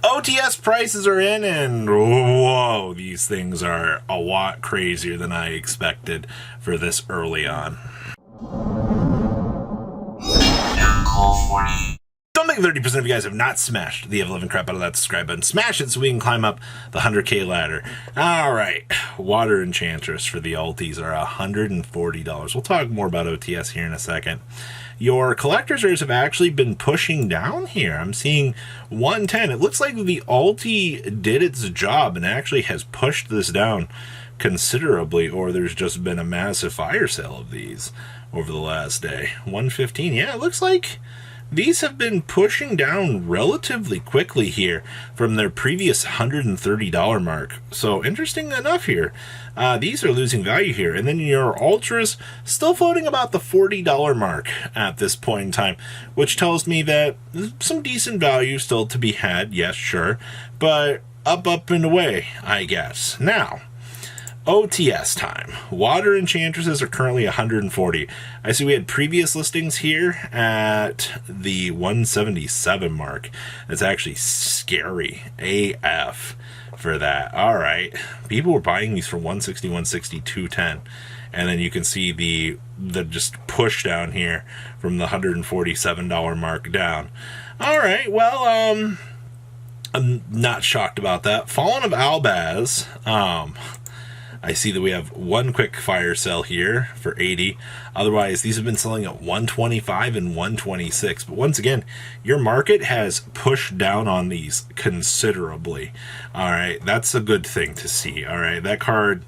OTS prices are in, and whoa, these things are a lot crazier than I expected for this early on. Don't think 30% of you guys have not smashed the ever-living crap out of that subscribe button. Smash it so we can climb up the 100K ladder. Alright, Water Enchantress for the ultis are $140. We'll talk more about OTS here in a second. Your collector's rares have actually been pushing down here. I'm seeing 110. It looks like the ulti did its job and actually has pushed this down considerably, or there's just been a massive fire sale of these over the last day. 115. Yeah, it looks like these have been pushing down relatively quickly here from their previous $130 mark. So interesting enough here, these are losing value here. And then your ultras still floating about the $40 mark at this point in time, which tells me that some decent value still to be had. Yes, sure, but up and away, I guess. Now, OTS time. Water Enchantresses are currently 140. I see we had previous listings here at the 177 mark. That's actually scary AF for that. All right. People were buying these for 160, 160, 210. And then you can see the just push down here from the $147 mark down. All right. Well, I'm not shocked about that. Fallen of Albaz. I see that we have one quick fire sale here for 80. Otherwise, these have been selling at 125 and 126. But once again, your market has pushed down on these considerably. All right, that's a good thing to see. All right, that card,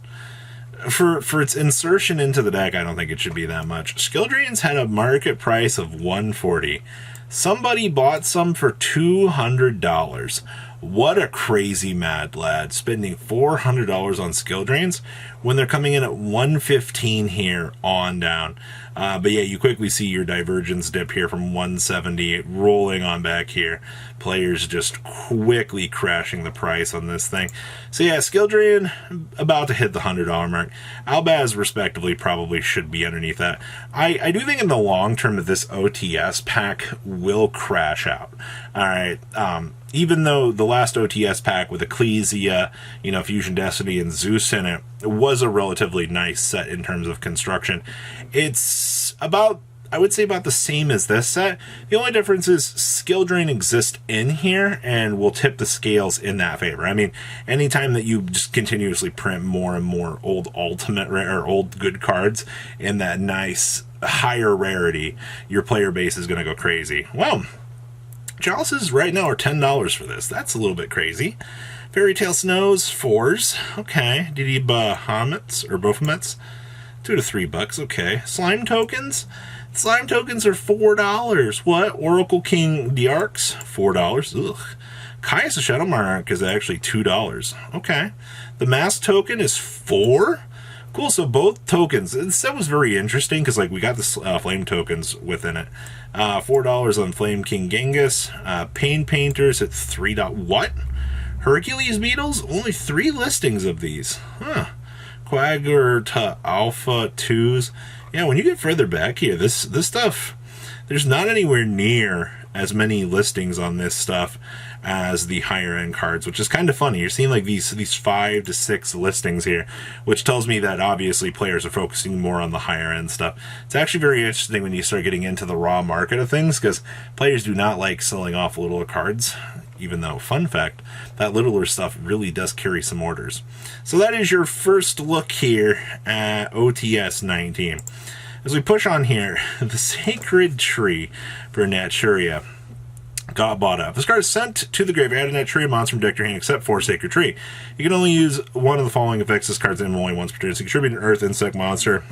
for its insertion into the deck, I don't think it should be that much. Skildrian's had a market price of 140. Somebody bought some for $200. What a crazy mad lad, spending $400 on Skildrains when they're coming in at 115 here on down. But yeah, you quickly see your divergence dip here from 170 rolling on back here. Players just quickly crashing the price on this thing. So yeah, Skildrian about to hit the $100 mark. Albaz respectively probably should be underneath that. I do think in the long term that this OTS pack will crash out. All right. Even though the last OTS pack with Ecclesia, Fusion Destiny and Zeus in it was a relatively nice set in terms of construction, it's about, I would say, about the same as this set. The only difference is skill drain exists in here and will tip the scales in that favor. I mean, anytime that you just continuously print more and more old ultimate or old good cards in that nice higher rarity, your player base is going to go crazy. Well, Chalices right now are $10 for this. That's a little bit crazy. Fairy Tale Snows, 4s. Okay. DD Bahamets or Bophomets, $2 to $3. Okay. Slime tokens. Slime tokens are $4. What? Oracle King Diarchs, $4. Ugh. Caius the Shadow Monarch is actually $2. Okay. The Mask token is $4. Cool, so both tokens. That was very interesting because we got the flame tokens within it. $4 on Flame King Genghis. Pain Painters at $3. What? Hercules Beetles? Only 3 listings of these. Huh. Quagger to Alpha 2s. Yeah, when you get further back here, this stuff, there's not anywhere near as many listings on this stuff as the higher end cards, which is kind of funny. You're seeing these 5 to 6 listings here, which tells me that obviously players are focusing more on the higher end stuff. It's actually very interesting when you start getting into the raw market of things, because players do not like selling off littler cards, even though, fun fact, that littler stuff really does carry some orders. So that is your first look here at OTS 19. As we push on here, the Sacred Tree for Naturia got bought up. This card is sent to the graveyard. Add a Naturia monster from deck to your hand except for Sacred Tree. You can only use one of the following effects. This card's in only once per turn. So you contribute an Earth Insect monster,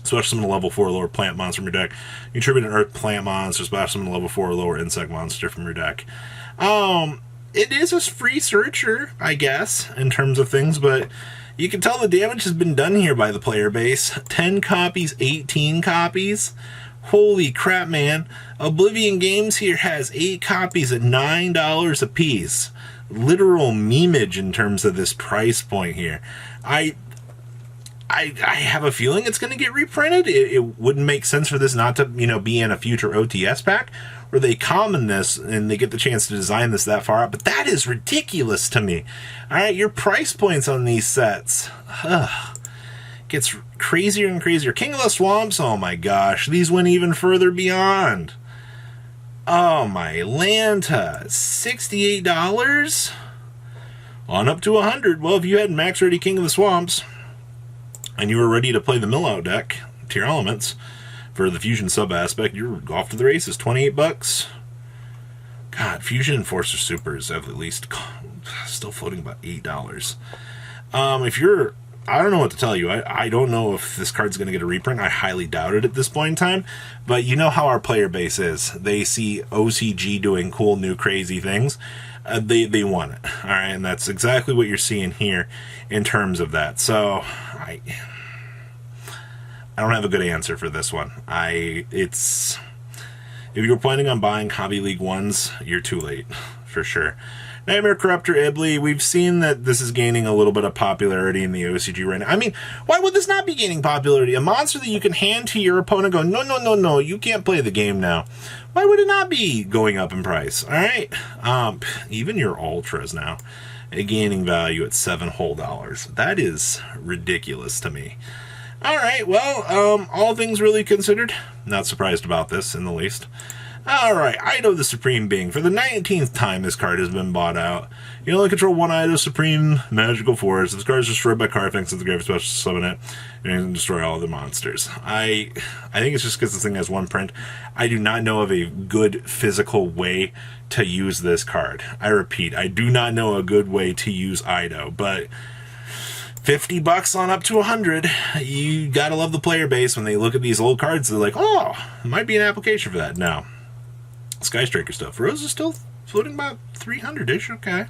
special summon a level 4 or lower plant monster from your deck. You contribute an Earth Plant monster, special summon a level 4 or lower Insect monster from your deck. It is a free searcher, I guess, in terms of things, but you can tell the damage has been done here by the player base. 10 copies, 18 copies. Holy crap, man. Oblivion Games here has 8 copies at $9 a piece. Literal memeage in terms of this price point here. I have a feeling it's going to get reprinted. It wouldn't make sense for this not to, be in a future OTS pack, where they common this and they get the chance to design this that far out, but that is ridiculous to me. All right, your price points on these sets gets crazier and crazier. King of the Swamps, oh my gosh, these went even further beyond. Oh my Lanta, $68 on up to $100. Well, if you had max ready King of the Swamps and you were ready to play the mill out deck to your elements for the fusion sub aspect, you're off to the races. $28. God, Fusion Enforcer Supers have at least still floating about $8. If you're, I don't know what to tell you. I don't know if this card's going to get a reprint. I highly doubt it at this point in time. But you know how our player base is. They see OCG doing cool, new, crazy things. They want it. All right, and that's exactly what you're seeing here in terms of that. So I don't have a good answer for this one. If you're planning on buying Hobby League 1s, you're too late, for sure. Nightmare Corruptor Ibley, we've seen that this is gaining a little bit of popularity in the OCG right now. I mean, why would this not be gaining popularity? A monster that you can hand to your opponent and go, no, you can't play the game now. Why would it not be going up in price? All right? Even your Ultras now, gaining value at $7 whole. That is ridiculous to me. All right, well, all things really considered, not surprised about this in the least. All right, Ido the Supreme Being. For the 19th time this card has been bought out. You only control one Ido Supreme Magical Force. If this card is destroyed by card effects of the grave, special summon it, and you can destroy all the monsters. I think it's just because this thing has one print. I do not know of a good physical way to use this card. I repeat, I do not know a good way to use Ido, but $50 on up to $100. You gotta love the player base when they look at these old cards. They're like, oh, might be an application for that. No. Sky Striker stuff. Rose is still floating about 300-ish. Okay.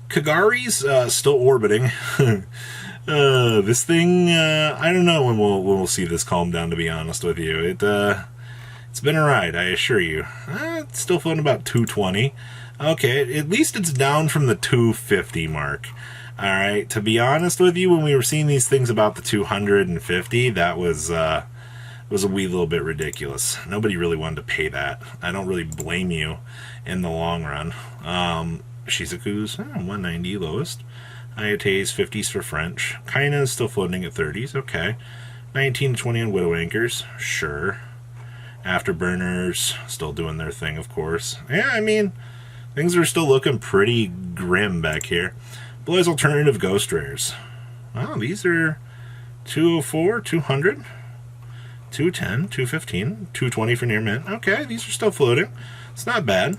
Kagari's still orbiting. This thing, I don't know when we'll see this calm down, to be honest with you. It's been a ride, I assure you. It's still floating about 220. Okay, at least it's down from the 250 mark. All right, to be honest with you, when we were seeing these things about the 250, that was a wee little bit ridiculous. Nobody really wanted to pay that. I don't really blame you in the long run. Shizuku's 190 lowest. Ayate's 50s for French. Kaina's still floating at 30s. Okay. 19 to 20 on Widow Anchors. Sure. Afterburners still doing their thing, of course. Yeah, I mean, things are still looking pretty grim back here. Blue Eyes Alternative Ghost Rares. Wow, these are 204, 200. 210, 215, 220 for near mint. Okay, these are still floating. It's not bad.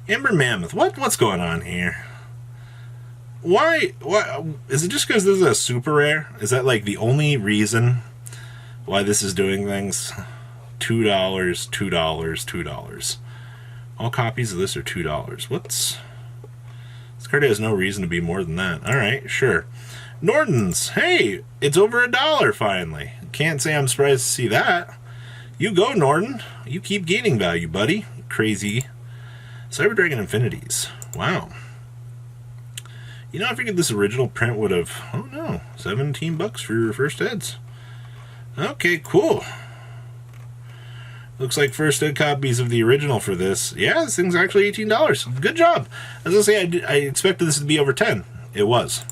Ember Mammoth. What's going on here? Why is it just because this is a super rare? Is that like the only reason why this is doing things? $2, $2, $2. All copies of this are $2. This card has no reason to be more than that. All right, sure. Norton's. Hey, it's over $1 finally. Can't say I'm surprised to see that. You go, Norton. You keep gaining value, buddy. Crazy. Cyber Dragon Infinities. Wow. You know, I figured this original print would have, oh no, $17 for your first heads. Okay, cool. Looks like first ed copies of the original for this. Yeah, this thing's actually $18. Good job. As I say, I expected this to be over 10. It was.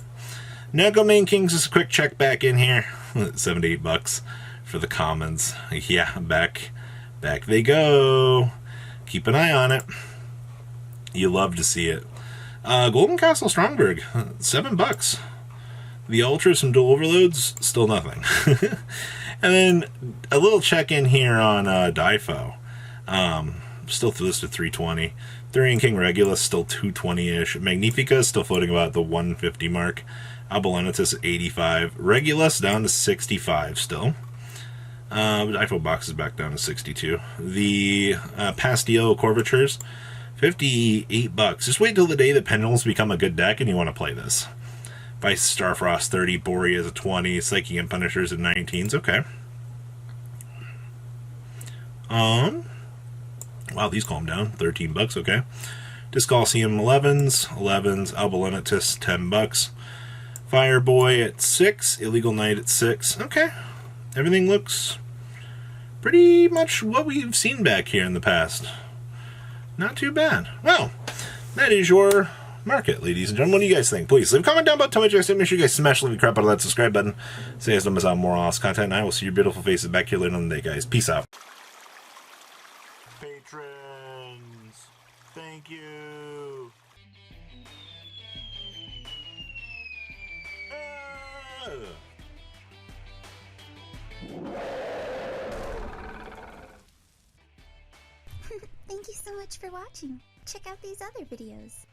Neko Main Kings, just a quick check back in here. $78 for the commons. Yeah, back they go. Keep an eye on it. You love to see it. Golden Castle Strongberg, $7. The Ultras and Dual Overloads, still nothing. And then a little check in here on Difo. Still listed 320. Thurian King Regulus still 220-ish. Magnifica is still floating about the 150 mark. Abelonatus 85. Regulus down to 65 still. Difo box is back down to 62. The Pastillo Corvatures, $58. Just wait till the day that Pendulums become a good deck and you want to play this. Vice Starfrost 30, Boreas at 20, Psychic and Punishers at 19s. Okay. Wow, these calm down. $13. Okay. Discalcium 11s, Abelonatus $10. Fireboy at 6, Illegal Knight at 6. Okay. Everything looks pretty much what we've seen back here in the past. Not too bad. Well, that is your market, ladies and gentlemen. What do you guys think? Please leave a comment down below. Tell me what you guys think. Make sure you guys smash the crap out of that subscribe button. So you guys don't miss out on more awesome content. And I will see your beautiful faces back here later on the day, guys. Peace out. Patrons, thank you. Thank you so much for watching. Check out these other videos.